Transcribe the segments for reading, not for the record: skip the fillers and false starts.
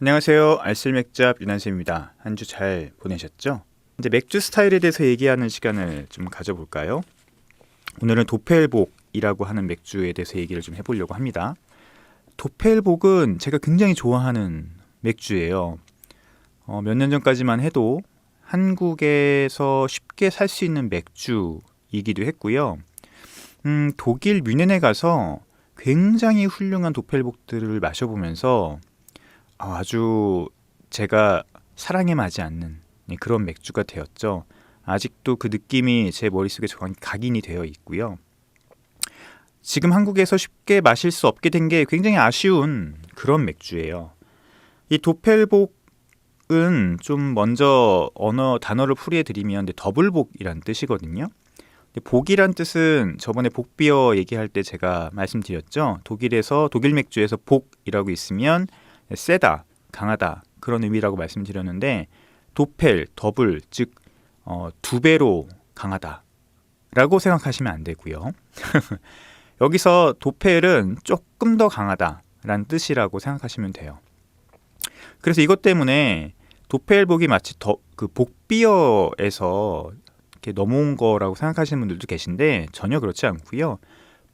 안녕하세요. 알쓸맥잡 유난쌤입니다. 한 주 잘 보내셨죠? 이제 맥주 스타일에 대해서 얘기하는 시간을 좀 가져볼까요? 오늘은 도펠복이라고 하는 맥주에 대해서 얘기를 좀 해보려고 합니다. 도펠복은 제가 굉장히 좋아하는 맥주예요. 몇 년 전까지만 해도 한국에서 쉽게 살 수 있는 맥주이기도 했고요. 독일 뮌헨에 가서 굉장히 훌륭한 도펠복들을 마셔보면서 아주 제가 사랑에 맞지 않는 그런 맥주가 되었죠. 아직도 그 느낌이 제 머릿속에 정확히 각인이 되어 있고요. 지금 한국에서 쉽게 마실 수 없게 된 게 굉장히 아쉬운 그런 맥주예요. 이 도펠복은 좀 먼저 단어를 풀이해 드리면 더블복이란 뜻이거든요. 복이란 뜻은 저번에 복비어 얘기할 때 제가 말씀드렸죠. 독일 맥주에서 복이라고 있으면 세다, 강하다 그런 의미라고 말씀드렸는데 도펠, 더블, 즉 두 배로 강하다 라고 생각하시면 안 되고요. 여기서 도펠은 조금 더 강하다 라는 뜻이라고 생각하시면 돼요. 그래서 이것 때문에 도펠복이 마치 그 복비어에서 이렇게 넘어온 거라고 생각하시는 분들도 계신데 전혀 그렇지 않고요.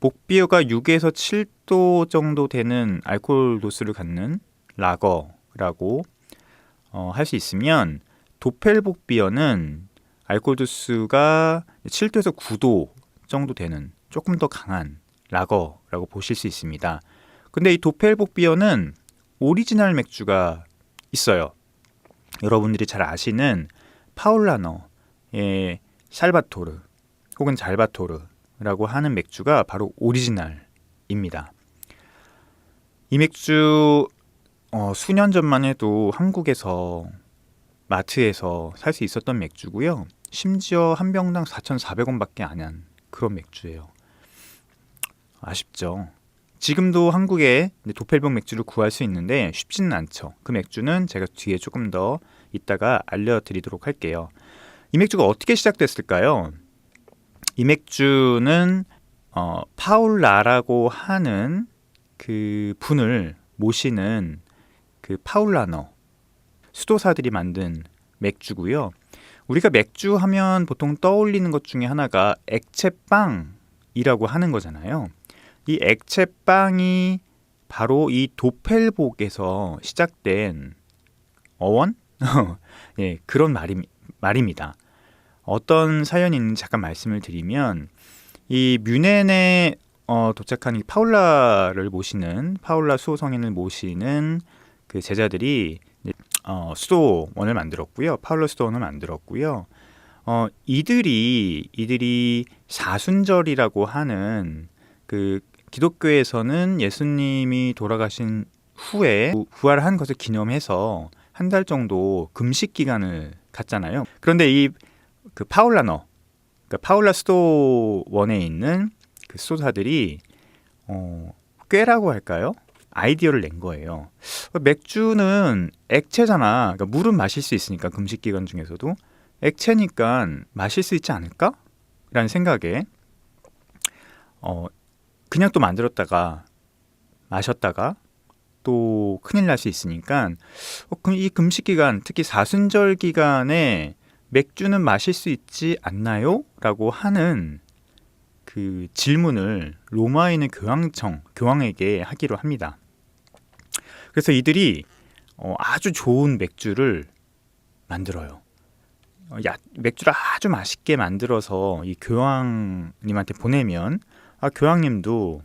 복비어가 6에서 7도 정도 되는 알코올 도수를 갖는 라거라고 할 수 있으면 도펠복 비어는 알코올 도수가 7도에서 9도 정도 되는 조금 더 강한 라거라고 보실 수 있습니다. 근데 이 도펠복 비어는 오리지널 맥주가 있어요. 여러분들이 잘 아시는 파울라너의 살바토르 혹은 잘바토르라고 하는 맥주가 바로 오리지널입니다. 이 맥주 수년 전만 해도 한국에서 마트에서 살 수 있었던 맥주고요. 심지어 한 병당 4,400원밖에 안 한 그런 맥주예요. 아쉽죠. 지금도 한국에 도펠복 맥주를 구할 수 있는데 쉽지는 않죠. 그 맥주는 제가 뒤에 조금 더 이따가 알려드리도록 할게요. 이 맥주가 어떻게 시작됐을까요? 이 맥주는 파울라라고 하는 그 분을 모시는 그 파울라너 수도사들이 만든 맥주고요. 우리가 맥주 하면 보통 떠올리는 것 중에 하나가 액체빵이라고 하는 거잖아요. 이 액체빵이 바로 이 도펠복에서 시작된 어원? 예, 그런 말입니다. 어떤 사연이 있는지 잠깐 말씀을 드리면 이 뮌헨에 도착한 이 파울라 수호성인을 모시는 그 제자들이 수도원을 만들었고요. 파울라 수도원을 만들었고요. 이들이 사순절이라고 하는 그 기독교에서는 예수님이 돌아가신 후에 부활한 것을 기념해서 한 달 정도 금식 기간을 갖잖아요. 그런데 그 파울라 수도원에 있는 그 수도사들이 꾀라고 할까요? 아이디어를 낸 거예요. 맥주는 액체잖아. 그러니까 물은 마실 수 있으니까 금식 기간 중에서도 액체니까 마실 수 있지 않을까? 라는 생각에 그냥 또 만들었다가 마셨다가 또 큰일 날 수 있으니까 이 금식 기간, 특히 사순절 기간에 맥주는 마실 수 있지 않나요? 라고 하는 그 질문을 로마에 있는 교황에게 하기로 합니다. 그래서 이들이 아주 좋은 맥주를 만들어요. 맥주를 아주 맛있게 만들어서 이 교황님한테 보내면 교황님도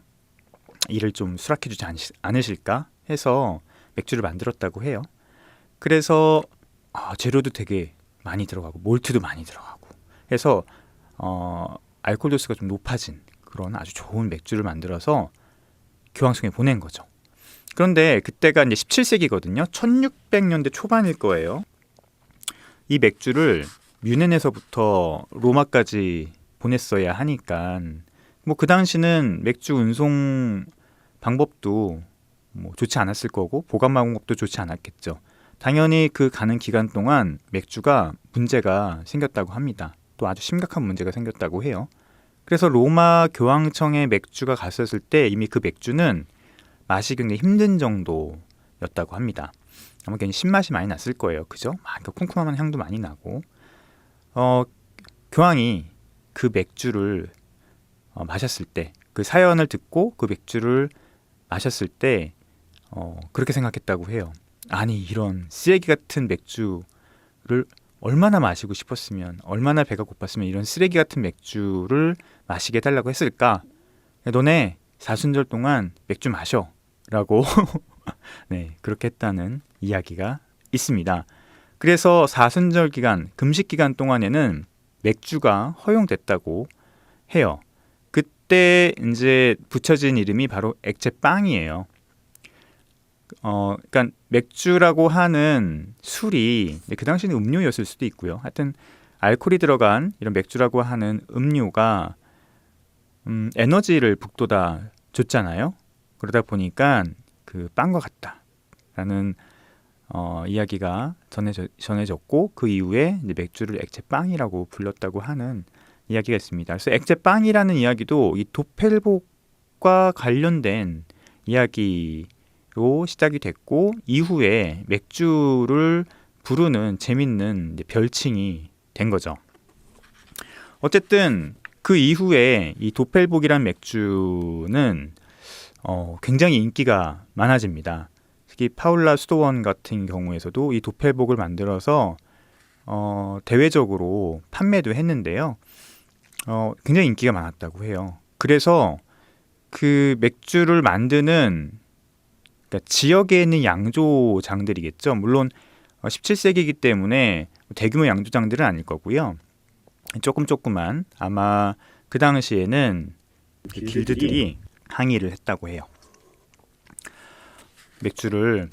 이를 좀 수락해 주지 않으실까 해서 맥주를 만들었다고 해요. 그래서 재료도 되게 많이 들어가고 몰트도 많이 들어가고 해서 알코올 도수가 좀 높아진 그런 아주 좋은 맥주를 만들어서 교황청에 보낸 거죠. 그런데 그때가 이제 17세기거든요. 1600년대 초반일 거예요. 이 맥주를 뮌헨에서부터 로마까지 보냈어야 하니까 그 당시는 맥주 운송 방법도 좋지 않았을 거고 보관 방법도 좋지 않았겠죠. 당연히 그 가는 기간 동안 맥주가 문제가 생겼다고 합니다. 또 아주 심각한 문제가 생겼다고 해요. 그래서 로마 교황청에 맥주가 갔었을 때 이미 그 맥주는 마시기 굉장히 힘든 정도의 맥주였다고 합니다. 아마 괜히 신맛이 많이 났을 거예요. 그죠? 막 쿰쿰한 향도 많이 나고 교황이 그 맥주를 마셨을 때, 그 사연을 듣고 그 맥주를 마셨을 때 그렇게 생각했다고 해요. 아니, 이런 쓰레기 같은 맥주를 얼마나 마시고 싶었으면, 얼마나 배가 고팠으면 이런 쓰레기 같은 맥주를 마시게 해달라고 했을까? 너네 사순절 동안 맥주 마셔 라고 네, 그렇게 했다는 이야기가 있습니다. 그래서 사순절 기간, 금식 기간 동안에는 맥주가 허용됐다고 해요. 그때 이제 붙여진 이름이 바로 액체빵이에요. 그러니까 맥주라고 하는 술이 그 당시에는 음료였을 수도 있고요. 하여튼 알코올이 들어간 이런 맥주라고 하는 음료가 에너지를 북돋아 줬잖아요. 그러다 보니까 그 빵과 같다라는 이야기가 전해졌고, 그 이후에 이제 맥주를 액체빵이라고 불렀다고 하는 이야기가 있습니다. 그래서 액체빵이라는 이야기도 이 도펠복과 관련된 이야기로 시작이 됐고, 이후에 맥주를 부르는 재밌는 별칭이 된 거죠. 어쨌든 그 이후에 이 도펠복이라는 맥주는 굉장히 인기가 많아집니다. 특히 파울라 수도원 같은 경우에서도 이 도펠복을 만들어서 대외적으로 판매도 했는데요. 굉장히 인기가 많았다고 해요. 그래서 그 맥주를 만드는, 그러니까 지역에 있는 양조장들이겠죠. 물론 17세기이기 때문에 대규모 양조장들은 아닐 거고요. 조그만, 아마 그 당시에는 길드들이 항의를 했다고 해요. 맥주를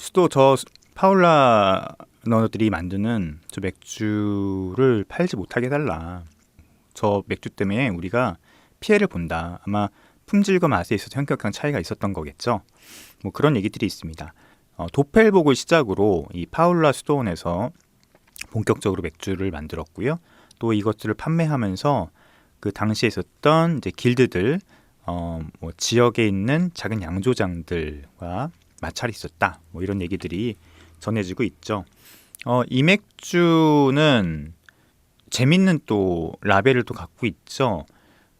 파울라너들이 만드는 저 맥주를 팔지 못하게 해달라. 저 맥주 때문에 우리가 피해를 본다. 아마 품질과 맛에 있어서 현격한 차이가 있었던 거겠죠. 뭐 그런 얘기들이 있습니다. 도펠복을 시작으로 이 파울라 수도원에서 본격적으로 맥주를 만들었고요. 또 이것들을 판매하면서 그 당시에 있었던 이제 길드들, 뭐 지역에 있는 작은 양조장들과 마찰이 있었다. 뭐 이런 얘기들이 전해지고 있죠. 이 맥주는 재밌는 또 라벨을 또 갖고 있죠.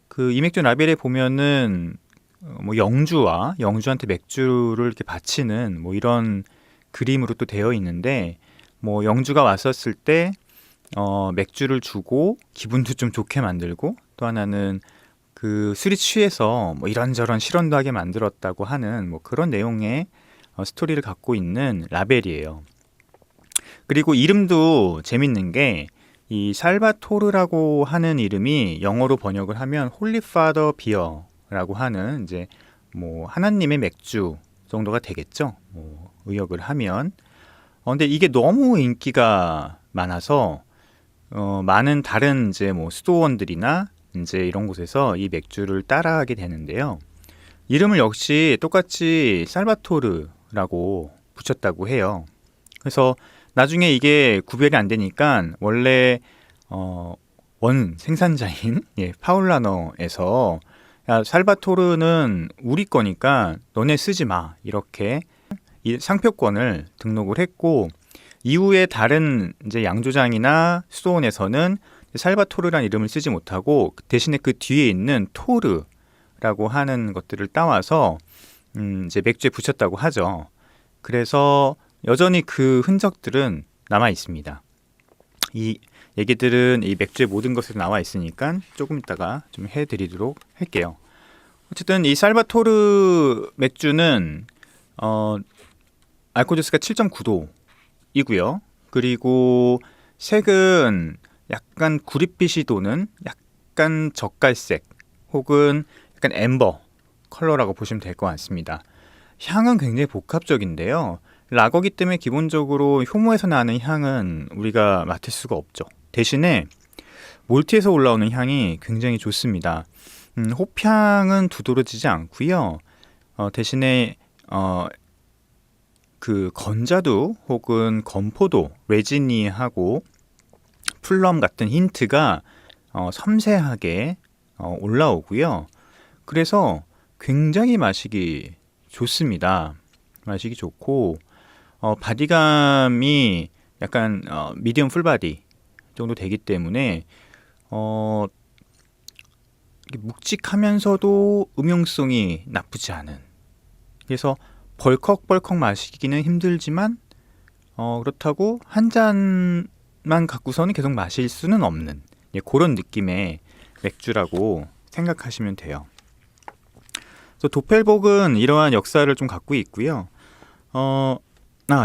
그 이 맥주 라벨에 보면은 뭐 영주한테 맥주를 이렇게 바치는 뭐 이런 그림으로 또 되어 있는데, 뭐 영주가 왔었을 때 맥주를 주고 기분도 좀 좋게 만들고, 또 하나는 그 술이 취해서 뭐 이런저런 실언도 하게 만들었다고 하는 뭐 그런 내용의 스토리를 갖고 있는 라벨이에요. 그리고 이름도 재밌는 게, 이 살바토르라고 하는 이름이 영어로 번역을 하면 홀리 파더 비어라고 하는 이제 뭐 하나님의 맥주 정도가 되겠죠. 뭐 의역을 하면. 근데 이게 너무 인기가 많아서 많은 다른 이제 뭐 수도원들이나 이제 이런 곳에서 이 맥주를 따라하게 되는데요. 이름을 역시 똑같이 살바토르라고 붙였다고 해요. 그래서 나중에 이게 구별이 안 되니까 원래 원 생산자인 파울라너에서, 야, 살바토르는 우리 거니까 너네 쓰지 마, 이렇게 이 상표권을 등록을 했고, 이후에 다른 이제 양조장이나 수도원에서는 살바토르란 이름을 쓰지 못하고 대신에 그 뒤에 있는 토르라고 하는 것들을 따와서 이제 맥주에 붙였다고 하죠. 그래서 여전히 그 흔적들은 남아 있습니다. 이 얘기들은 이 맥주의 모든 것에 나와 있으니까 조금 이따가 좀 해드리도록 할게요. 어쨌든 이 살바토르 맥주는 알코올 도수가 7.9도이고요. 그리고 색은 약간 구릿빛이 도는 약간 젓갈색 혹은 약간 앰버 컬러라고 보시면 될 것 같습니다. 향은 굉장히 복합적인데요. 라거기 때문에 기본적으로 효모에서 나는 향은 우리가 맡을 수가 없죠. 대신에 몰트에서 올라오는 향이 굉장히 좋습니다. 호향은 두드러지지 않고요. 대신에 그 건자두 혹은 건포도, 레지니하고 플럼 같은 힌트가 섬세하게 올라오고요. 그래서 굉장히 마시기 좋습니다. 마시기 좋고 바디감이 약간 미디엄 풀바디 정도 되기 때문에 묵직하면서도 음용성이 나쁘지 않은, 그래서 벌컥벌컥 마시기는 힘들지만 그렇다고 한 잔만 갖고서는 계속 마실 수는 없는 그런 느낌의 맥주라고 생각하시면 돼요. 그래서 도펠복은 이러한 역사를 좀 갖고 있고요.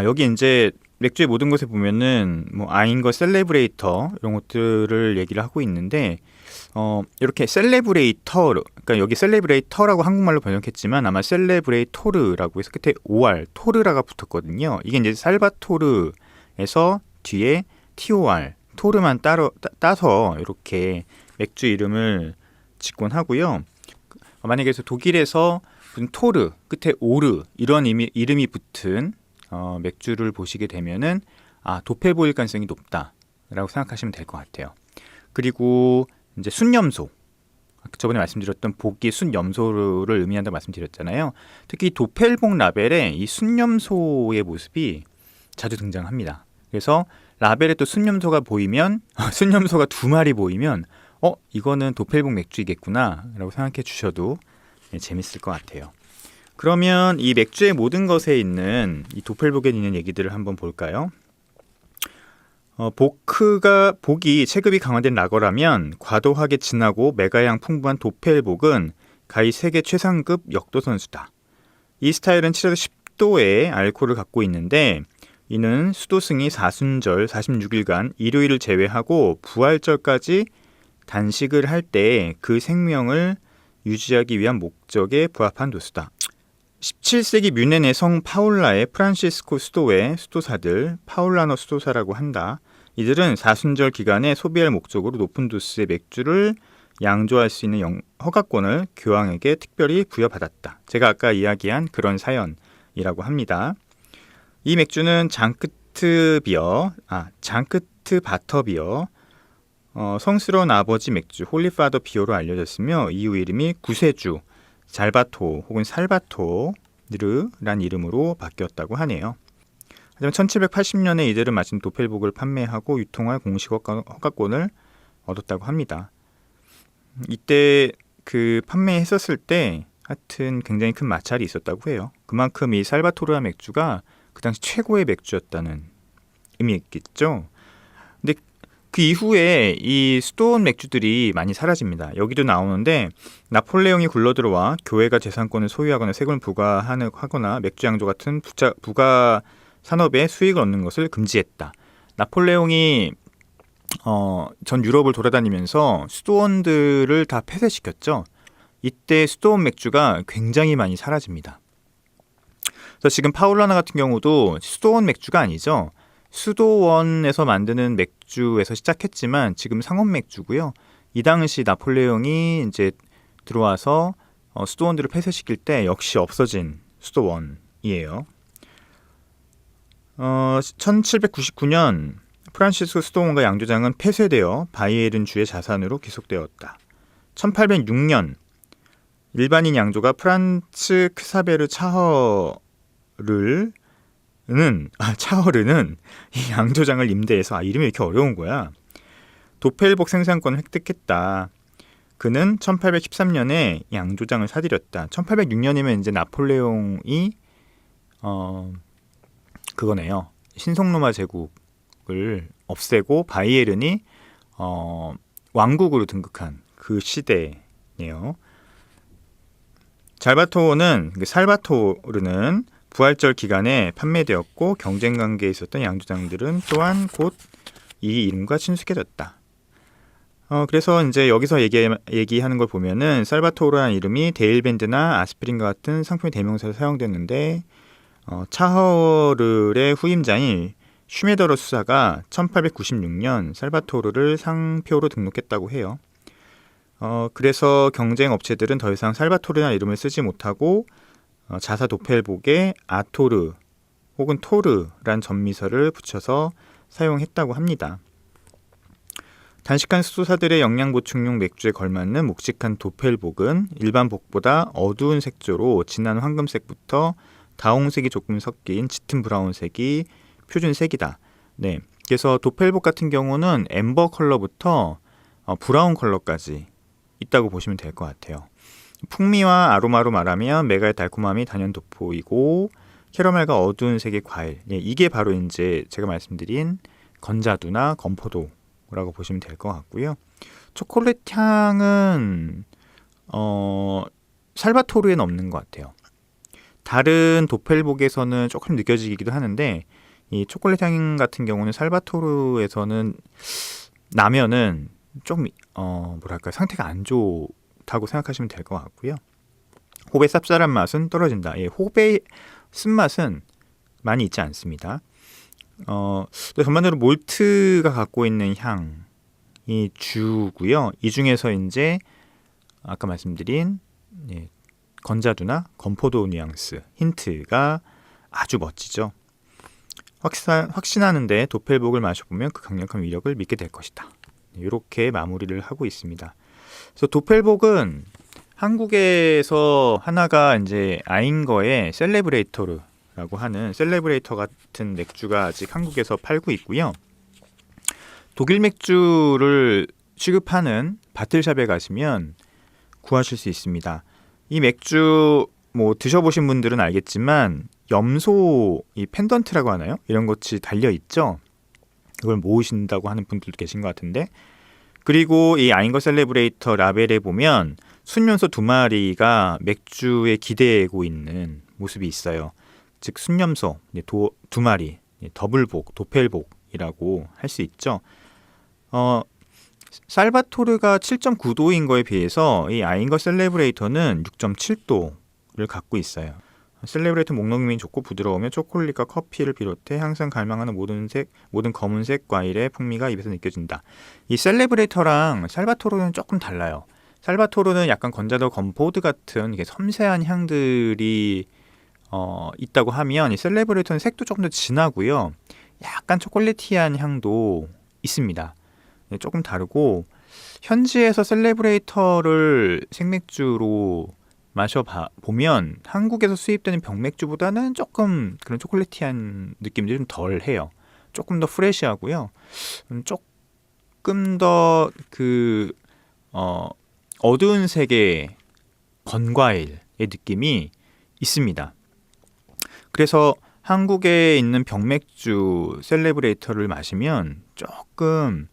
여기 이제 맥주의 모든 것에 보면은 뭐 아인거 셀레브레이터 이런 것들을 얘기를 하고 있는데 이렇게 셀레브레이터, 그러니까 여기 셀레브레이터라고 한국말로 번역했지만 아마 셀레브레이토르라고 해서 끝에 OR 토르라가 붙었거든요. 이게 이제 살바토르에서 뒤에 TOR 토르만 따서 이렇게 맥주 이름을 짓곤 하고요. 만약에 독일에서 무슨 토르 끝에 오르 이런 이름이 붙은 맥주를 보시게 되면은 도펠보일 가능성이 높다라고 생각하시면 될 것 같아요. 그리고 이제 순염소, 저번에 말씀드렸던 복이 순염소를 의미한다고 말씀드렸잖아요. 특히 도펠복 라벨에 이 순염소의 모습이 자주 등장합니다. 그래서 라벨에 또 순염소가 보이면 순염소가 2마리 보이면 이거는 도펠복 맥주이겠구나 라고 생각해 주셔도 재밌을 것 같아요. 그러면 이 맥주의 모든 것에 있는 이 도펠복에 있는 얘기들을 한번 볼까요? 복이 체급이 강화된 라거라면 과도하게 진하고 메가향 풍부한 도펠복은 가히 세계 최상급 역도 선수다. 이 스타일은 7에서 10도의 알코올을 갖고 있는데 이는 수도승이 사순절 46일간 일요일을 제외하고 부활절까지 단식을 할 때 그 생명을 유지하기 위한 목적에 부합한 도수다. 17세기 뮌헨의 성 파울라의 프란시스코 수도의 수도사들 파울라너 수도사라고 한다. 이들은 사순절 기간에 소비할 목적으로 높은 도수의 맥주를 양조할 수 있는 허가권을 교황에게 특별히 부여받았다. 제가 아까 이야기한 그런 사연이라고 합니다. 이 맥주는 장크트 바터 비어, 성스러운 아버지 맥주, 홀리파더 비어로 알려졌으며 이후 이름이 구세주, 잘바토 혹은 살바토르란 이름으로 바뀌었다고 하네요. 하지만 1780년에 이들은 마침 도펠복을 판매하고 유통할 공식 허가권을 얻었다고 합니다. 이때 그 판매했었을 때 하여튼 굉장히 큰 마찰이 있었다고 해요. 그만큼 이 살바토르 맥주가 그 당시 최고의 맥주였다는 의미겠죠. 근데 그 이후에 이 수도원 맥주들이 많이 사라집니다. 여기도 나오는데 나폴레옹이 굴러들어와 교회가 재산권을 소유하거나 세금을 부과하거나 맥주 양조 같은 부가 산업에 수익을 얻는 것을 금지했다. 나폴레옹이 전 유럽을 돌아다니면서 수도원들을 다 폐쇄시켰죠. 이때 수도원 맥주가 굉장히 많이 사라집니다. 그래서 지금 파울라나 같은 경우도 수도원 맥주가 아니죠. 수도원에서 만드는 맥주에서 시작했지만 지금 상업 맥주고요. 이 당시 나폴레옹이 이제 들어와서 수도원들을 폐쇄시킬 때 역시 없어진 수도원이에요. 1799년 프란시스코 수도원과 양조장은 폐쇄되어 바이에른 주의 자산으로 기속되었다. 1806년 일반인 양조가 프란츠 크사베르 차허르는 이 양조장을 임대해서 이름이 이렇게 어려운 거야. 도펠복 생산권을 획득했다. 그는 1813년에 양조장을 사들였다. 1806년이면 이제 나폴레옹이 그거네요. 신성로마 제국을 없애고 바이에른이 왕국으로 등극한 그 시대네요. 살바토르는 부활절 기간에 판매되었고 경쟁 관계에 있었던 양조장들은 또한 곧 이 이름과 친숙해졌다. 그래서 이제 여기서 얘기하는 걸 보면은 살바토르라는 이름이 데일밴드나 아스피린과 같은 상품의 대명사로 사용됐는데 차허르의 후임자인 슈메더러 수사가 1896년 살바토르를 상표로 등록했다고 해요. 그래서 경쟁 업체들은 더 이상 살바토르라는 이름을 쓰지 못하고 자사 도펠복에 아토르 혹은 토르란 전미서를 붙여서 사용했다고 합니다. 단식한 수도사들의 영양 보충용 맥주에 걸맞는 묵직한 도펠복은 일반 복보다 어두운 색조로 진한 황금색부터 다홍색이 조금 섞인 짙은 브라운색이 표준색이다. 네, 그래서 도펠복 같은 경우는 앰버 컬러부터 브라운 컬러까지 있다고 보시면 될 것 같아요. 풍미와 아로마로 말하면 메가의 달콤함이 단연 돋보이고 캐러멜과 어두운 색의 과일, 예, 이게 바로 이제 제가 말씀드린 건자두나 건포도라고 보시면 될 것 같고요. 초콜릿 향은 살바토르에는 없는 것 같아요. 다른 도펠복에서는 조금 느껴지기도 하는데 이 초콜릿 향 같은 경우는 살바토르에서는 나면은 좀 뭐랄까 상태가 안 좋다고 생각하시면 될 것 같고요. 호배 쌉쌀한 맛은 떨어진다. 예, 호배 쓴맛은 많이 있지 않습니다. 전반적으로 몰트가 갖고 있는 향이 주고요. 이 중에서 이제 아까 말씀드린 건자두나 건포도 뉘앙스 힌트가 아주 멋지죠. 확신하는데 도펠복을 마셔보면 그 강력한 위력을 믿게 될 것이다. 이렇게 마무리를 하고 있습니다. 그래서 도펠복은 한국에서 하나가 이제 아인거의 셀레브레이터르라고 하는 셀레브레이터 같은 맥주가 아직 한국에서 팔고 있고요. 독일 맥주를 취급하는 바틀샵에 가시면 구하실 수 있습니다. 이 맥주 뭐 드셔보신 분들은 알겠지만 염소 이 펜던트라고 하나요? 이런 것이 달려 있죠. 그걸 모으신다고 하는 분들도 계신 것 같은데, 그리고 이 아인거 셀레브레이터 라벨에 보면 순염소 2마리가 맥주에 기대고 있는 모습이 있어요. 즉 순염소 2마리 더블복, 도펠복이라고 할 수 있죠. 살바토르가 7.9도인 거에 비해서 이 아인거 셀레브레이터는 6.7도를 갖고 있어요. 셀레브레이터 목넘김이 좋고 부드러우며 초콜릿과 커피를 비롯해 항상 갈망하는 모든 검은색 과일의 풍미가 입에서 느껴진다. 이 셀레브레이터랑 살바토르는 조금 달라요. 살바토르는 약간 건자도 건포드 같은 이게 섬세한 향들이 있다고 하면 이 셀레브레이터는 색도 조금 더 진하고요. 약간 초콜릿티한 향도 있습니다. 조금 다르고 현지에서 셀레브레이터를 생맥주로 마셔보면 한국에서 수입되는 병맥주보다는 조금 그런 초콜릿티한 느낌들이 좀 덜해요. 조금 더 프레시하고요. 조금 더 어두운 색의 건과일의 느낌이 있습니다. 그래서 한국에 있는 병맥주 셀레브레이터를 마시면 조금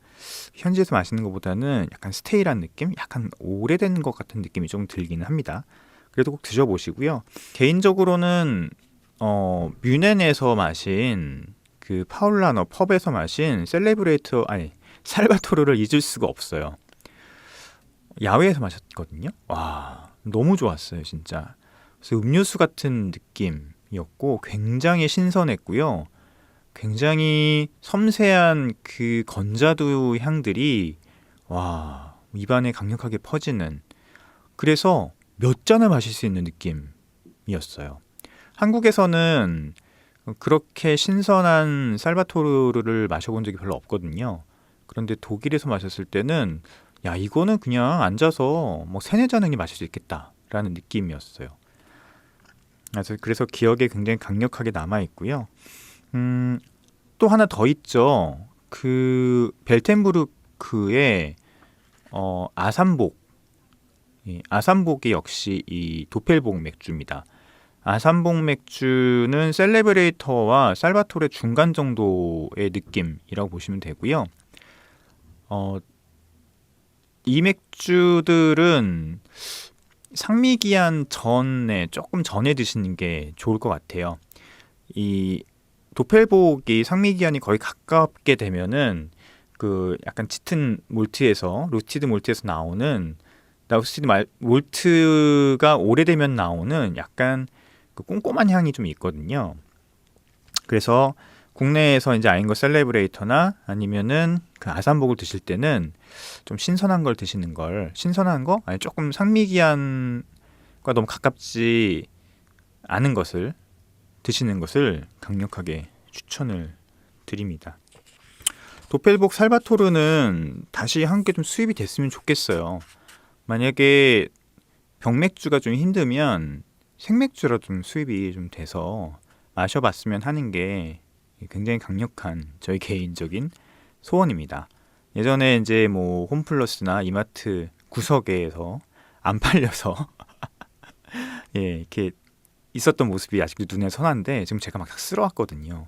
현지에서 마시는 것보다는 약간 스테일한 느낌? 약간 오래된 것 같은 느낌이 좀 들기는 합니다. 그래도 꼭 드셔보시고요. 개인적으로는 뮌헨에서 마신 그 파울라너 펍에서 마신 살바토르를 잊을 수가 없어요. 야외에서 마셨거든요. 와, 너무 좋았어요, 진짜. 그래서 음료수 같은 느낌이었고 굉장히 신선했고요. 굉장히 섬세한 그 건자두 향들이 입안에 강력하게 퍼지는, 그래서 몇 잔을 마실 수 있는 느낌이었어요. 한국에서는 그렇게 신선한 살바토르를 마셔본 적이 별로 없거든요. 그런데 독일에서 마셨을 때는 이거는 그냥 앉아서 뭐 3-4잔은 마실 수 있겠다라는 느낌이었어요. 그래서 기억에 굉장히 강력하게 남아있고요. 또 하나 더 있죠. 그 벨텐부르크의 아삼복. 아삼복이 역시 이 도펠복 맥주입니다. 아삼복 맥주는 셀레브레이터와 살바토르의 중간 정도의 느낌이라고 보시면 되고요. 이 맥주들은 상미기한 조금 전에 드시는 게 좋을 것 같아요. 이 도펠복이 상미기한이 거의 가깝게 되면은 그 약간 짙은 루티드 몰트에서 나오는 몰트가 오래되면 나오는 약간 그 꼼꼼한 향이 좀 있거든요. 그래서 국내에서 이제 아인거 셀레브레이터나 아니면은 그 아삼복을 드실 때는 좀 신선한 걸 드시는 걸, 신선한 거? 아니 조금 상미기한과 너무 가깝지 않은 것을 드시는 것을 강력하게 추천을 드립니다. 도펠복 살바토르는 다시 한국에 좀 수입이 됐으면 좋겠어요. 만약에 병맥주가 좀 힘들면 생맥주로 좀 수입이 좀 돼서 마셔봤으면 하는 게 굉장히 강력한 저희 개인적인 소원입니다. 예전에 이제 뭐 홈플러스나 이마트 구석에서 안 팔려서 예, 이렇게 있었던 모습이 아직도 눈에 선한데 지금 제가 막 쓸어왔거든요.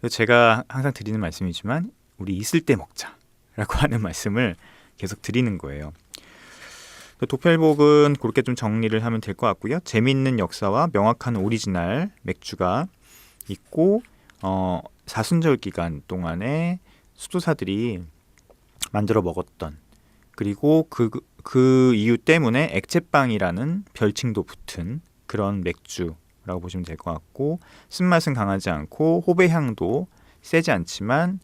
그래서 제가 항상 드리는 말씀이지만 우리 있을 때 먹자라고 하는 말씀을 계속 드리는 거예요. 도펠복은 그렇게 좀 정리를 하면 될 것 같고요. 재미있는 역사와 명확한 오리지널 맥주가 있고 사순절 기간 동안에 수도사들이 만들어 먹었던, 그리고 그 이유 때문에 액체빵이라는 별칭도 붙은 그런 맥주라고 보시면 될 것 같고, 쓴맛은 강하지 않고 호배향도 세지 않지만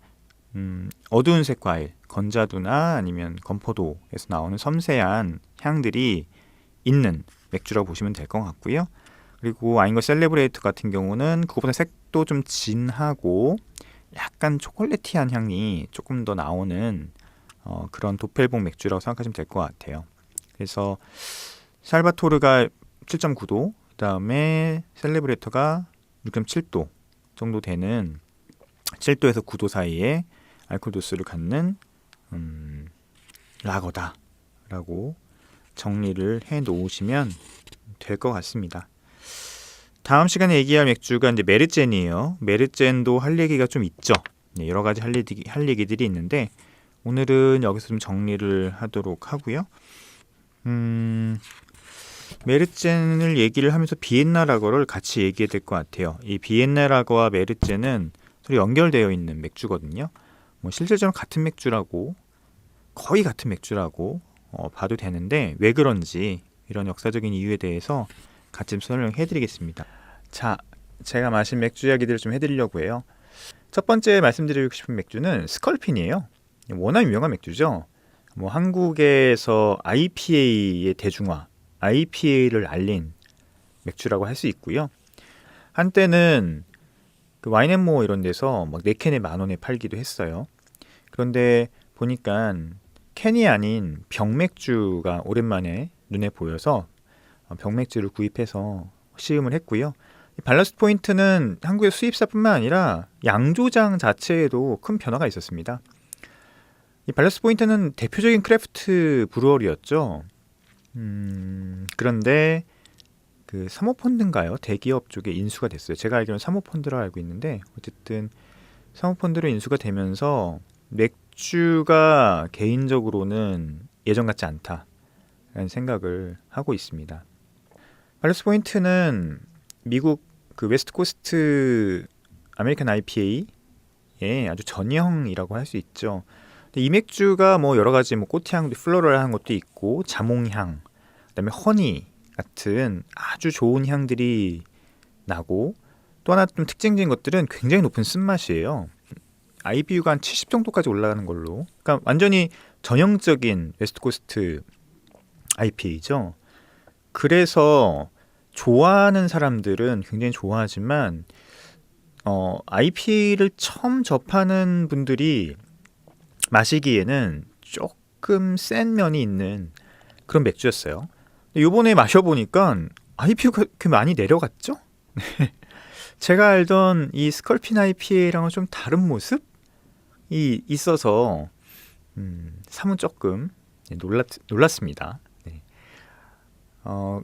어두운 색 과일, 건자두나 아니면 건포도에서 나오는 섬세한 향들이 있는 맥주라고 보시면 될 것 같고요. 그리고 와인과 셀레브레이트 같은 경우는 그거보다 색도 좀 진하고 약간 초콜릿티한 향이 조금 더 나오는 그런 도펠복 맥주라고 생각하시면 될 것 같아요. 그래서 살바토르가 7.9도, 그 다음에 셀레브레이터가 6.7도 정도 되는 7도에서 9도 사이에 알코올 도수를 갖는 라거다라고 정리를 해 놓으시면 될 것 같습니다. 다음 시간에 얘기할 맥주가 이제 메르젠이에요. 메르젠도 할 얘기가 좀 있죠. 여러 가지 할 얘기들이 있는데 오늘은 여기서 좀 정리를 하도록 하고요. 메르젠을 얘기를 하면서 비엔나 라거를 같이 얘기해야 될 것 같아요. 이 비엔나 라거와 메르젠은 서로 연결되어 있는 맥주거든요. 뭐 실제적으로 같은 맥주라고, 거의 같은 맥주라고 봐도 되는데 왜 그런지 이런 역사적인 이유에 대해서 같이 좀 설명해 드리겠습니다. 자, 제가 마신 맥주 이야기들을 좀 해드리려고 해요. 첫 번째 말씀드리고 싶은 맥주는 스컬핀이에요. 워낙 유명한 맥주죠. 뭐 한국에서 IPA의 대중화, IPA를 알린 맥주라고 할 수 있고요. 한때는 그 와인앤모어 이런 데서 막 4캔에 10,000원에 팔기도 했어요. 그런데 보니까 캔이 아닌 병맥주가 오랜만에 눈에 보여서 병맥주를 구입해서 시음을 했고요. 발러스트 포인트는 한국의 수입사뿐만 아니라 양조장 자체에도 큰 변화가 있었습니다. 이 발러스트 포인트는 대표적인 크래프트 브루어리였죠. 그런데 그 사모펀드인가요? 대기업 쪽에 인수가 됐어요. 제가 알기로는 사모펀드로 알고 있는데 어쨌든 사모펀드로 인수가 되면서 맥주가 개인적으로는 예전 같지 않다라는 생각을 하고 있습니다. 발러스트 포인트는 미국 그 웨스트 코스트 아메리칸 IPA의 아주 전형이라고 할 수 있죠. 이 맥주가 뭐 여러 가지 뭐 꽃향, 플로럴한 것도 있고 자몽향, 그다음에 허니 같은 아주 좋은 향들이 나고, 또 하나 좀 특징적인 것들은 굉장히 높은 쓴맛이에요. IBU가 한 70 정도까지 올라가는 걸로. 그러니까 완전히 전형적인 웨스트코스트 IPA죠. 그래서 좋아하는 사람들은 굉장히 좋아하지만 IPA를 처음 접하는 분들이 마시기에는 조금 센 면이 있는 그런 맥주였어요. 요번에 마셔보니까 IPA가 그렇게 많이 내려갔죠? 제가 알던 이 스컬핀 IPA랑은 좀 다른 모습이 있어서 사뭇 조금 놀랐습니다. 네.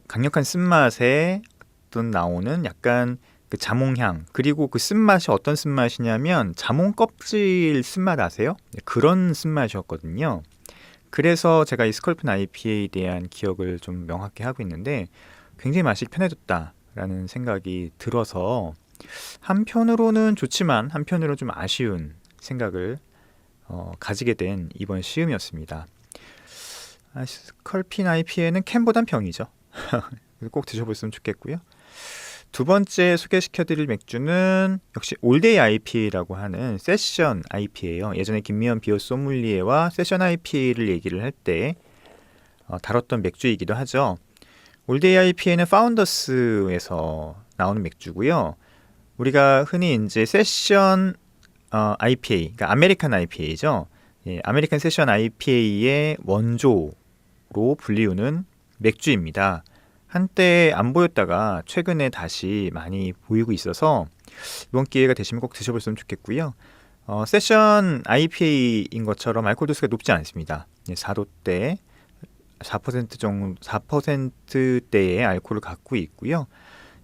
강력한 쓴맛에 어떤 나오는 약간 그 자몽향, 그리고 그 쓴맛이 어떤 쓴맛이냐면 자몽 껍질 쓴맛 아세요? 네, 그런 쓴맛이었거든요. 그래서 제가 이 스컬핀 IPA에 대한 기억을 좀 명확히 하고 있는데 굉장히 맛이 편해졌다라는 생각이 들어서 한편으로는 좋지만 한편으로 좀 아쉬운 생각을 가지게 된 이번 시음이었습니다. 스컬핀 IPA는 캔보단 병이죠. 꼭 드셔보셨으면 좋겠고요. 두 번째 소개시켜드릴 맥주는 역시 올데이 IPA라고 하는 세션 IPA예요. 예전에 김미연 비어 소믈리에와 세션 IPA를 얘기를 할 때 다뤘던 맥주이기도 하죠. 올데이 IPA는 파운더스에서 나오는 맥주고요. 우리가 흔히 이제 세션 IPA, 그러니까 아메리칸 IPA죠. 예, 아메리칸 세션 IPA의 원조로 불리우는 맥주입니다. 한때 안 보였다가 최근에 다시 많이 보이고 있어서 이번 기회가 되시면 꼭 드셔보셨으면 좋겠고요. 세션 IPA인 것처럼 알코올 도수가 높지 않습니다. 4도대 4% 정도 4%대의 알코올을 갖고 있고요.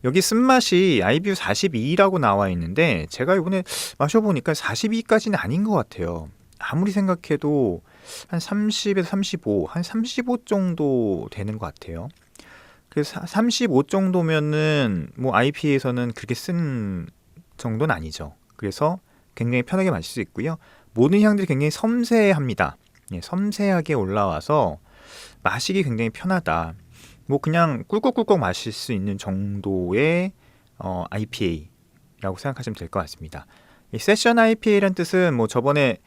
여기 쓴맛이 IBU 42라고 나와 있는데 제가 이번에 마셔보니까 42까지는 아닌 것 같아요. 아무리 생각해도 한 30에서 35, 한 35 정도 되는 것 같아요. 그래서 35 정도면은 뭐 IPA에서는 그렇게 쓴 정도는 아니죠. 그래서 굉장히 편하게 마실 수 있고요. 모든 향들이 굉장히 섬세합니다. 섬세하게 올라와서 마시기 굉장히 편하다. 뭐 그냥 꿀꺽꿀꺽 마실 수 있는 정도의 IPA라고 생각하시면 될 것 같습니다. 이 세션 IPA라는 뜻은 뭐 저번에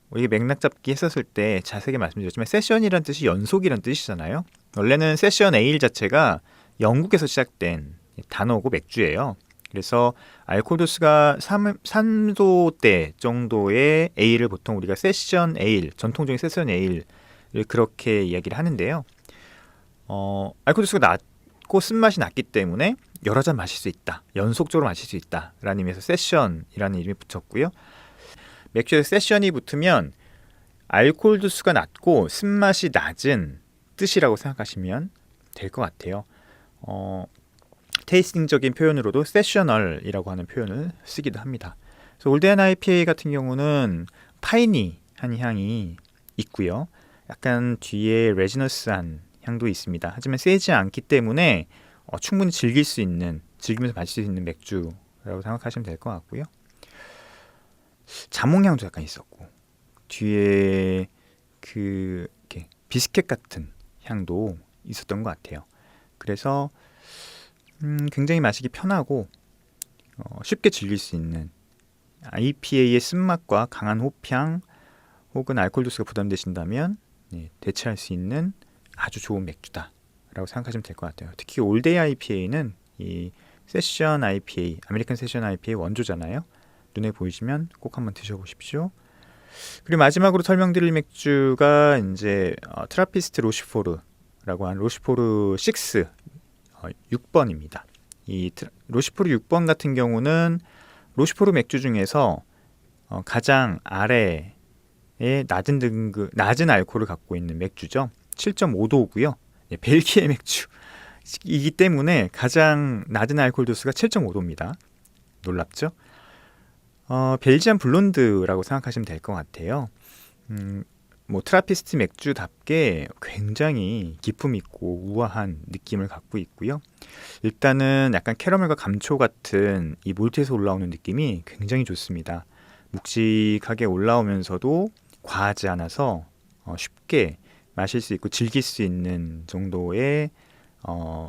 우리 맥락 잡기 했었을 때 자세하게 말씀드렸지만 세션이라는 뜻이 연속이라는 뜻이잖아요. 원래는 세션 에일 자체가 영국에서 시작된 단어고 맥주예요. 그래서 알코올 도수가 3도대 정도의 에일을 보통 우리가 세션 에일, 전통적인 세션 에일을 그렇게 이야기를 하는데요. 알코올 도수가 낮고 쓴맛이 낮기 때문에 여러 잔 마실 수 있다. 연속적으로 마실 수 있다. 라는 의미에서 세션이라는 이름이 붙였고요. 맥주에 세션이 붙으면 알코올 도수가 낮고 쓴맛이 낮은 뜻이라고 생각하시면 될 것 같아요. 테이스팅적인 표현으로도 세셔널이라고 하는 표현을 쓰기도 합니다. 그래서 올드앤 IPA 같은 경우는 파이니한 향이 있고요. 약간 뒤에 레지너스한 향도 있습니다. 하지만 세지 않기 때문에 충분히 즐기면서 마실 수 있는 맥주라고 생각하시면 될 것 같고요. 자몽향도 약간 있었고 뒤에 이렇게 비스켓 같은 향도 있었던 것 같아요. 그래서 굉장히 마시기 편하고 쉽게 즐길 수 있는 IPA의 쓴맛과 강한 호평 혹은 알코올 도수가 부담되신다면 대체할 수 있는 아주 좋은 맥주다라고 생각하시면 될 것 같아요. 특히 올데이 IPA는 이 세션 IPA, 아메리칸 세션 IPA 원조잖아요. 눈에 보이시면 꼭 한번 드셔보십시오. 그리고 마지막으로 설명드릴 맥주가 이제 트라피스트 로시포르라고 하는 로시포르 6 6번입니다. 이 로시포르 6번 같은 경우는 로시포르 맥주 중에서 가장 아래의 낮은 알코올을 갖고 있는 맥주죠. 7.5도고요. 벨기에 맥주이기 때문에 가장 낮은 알코올 도수가 7.5도입니다. 놀랍죠? 벨지안 블론드라고 생각하시면 될 것 같아요. 뭐 트라피스트 맥주답게 굉장히 기품 있고 우아한 느낌을 갖고 있고요. 일단은 약간 캐러멜과 감초 같은 이 몰트에서 올라오는 느낌이 굉장히 좋습니다. 묵직하게 올라오면서도 과하지 않아서 쉽게 마실 수 있고 즐길 수 있는 정도의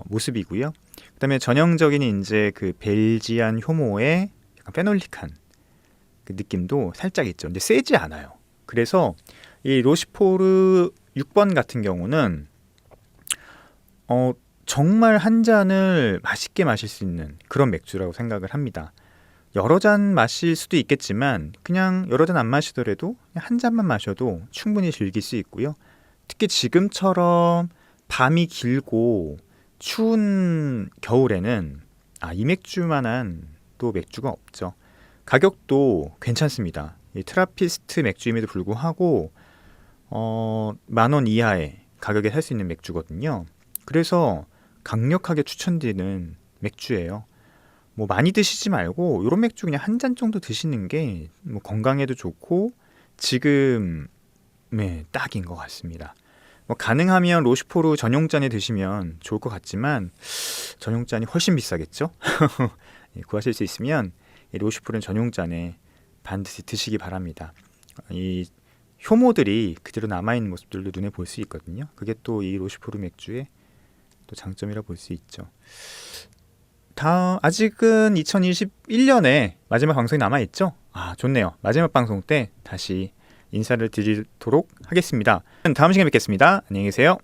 모습이고요. 그다음에 전형적인 이제 그 벨지안 효모의 약간 페놀릭한 그 느낌도 살짝 있죠. 근데 세지 않아요. 그래서 이 로시포르 6번 같은 경우는 정말 한 잔을 맛있게 마실 수 있는 그런 맥주라고 생각을 합니다. 여러 잔 마실 수도 있겠지만 그냥 여러 잔 안 마시더라도 그냥 한 잔만 마셔도 충분히 즐길 수 있고요. 특히 지금처럼 밤이 길고 추운 겨울에는 이 맥주만한 또 맥주가 없죠. 가격도 괜찮습니다. 이 트라피스트 맥주임에도 불구하고 10,000원 이하의 가격에 살 수 있는 맥주거든요. 그래서 강력하게 추천드리는 맥주예요. 뭐 많이 드시지 말고 이런 맥주 그냥 한 잔 정도 드시는 게 뭐 건강에도 좋고 지금 딱인 것 같습니다. 뭐 가능하면 로시포르 전용잔에 드시면 좋을 것 같지만 전용잔이 훨씬 비싸겠죠? 구하실 수 있으면 로시포르는 전용잔에 반드시 드시기 바랍니다. 이 효모들이 그대로 남아있는 모습들도 눈에 볼 수 있거든요. 그게 또 이 로시포르 맥주의 또 장점이라 볼 수 있죠. 아직은 2021년에 마지막 방송이 남아있죠? 좋네요. 마지막 방송 때 다시 인사를 드리도록 하겠습니다. 다음 시간에 뵙겠습니다. 안녕히 계세요.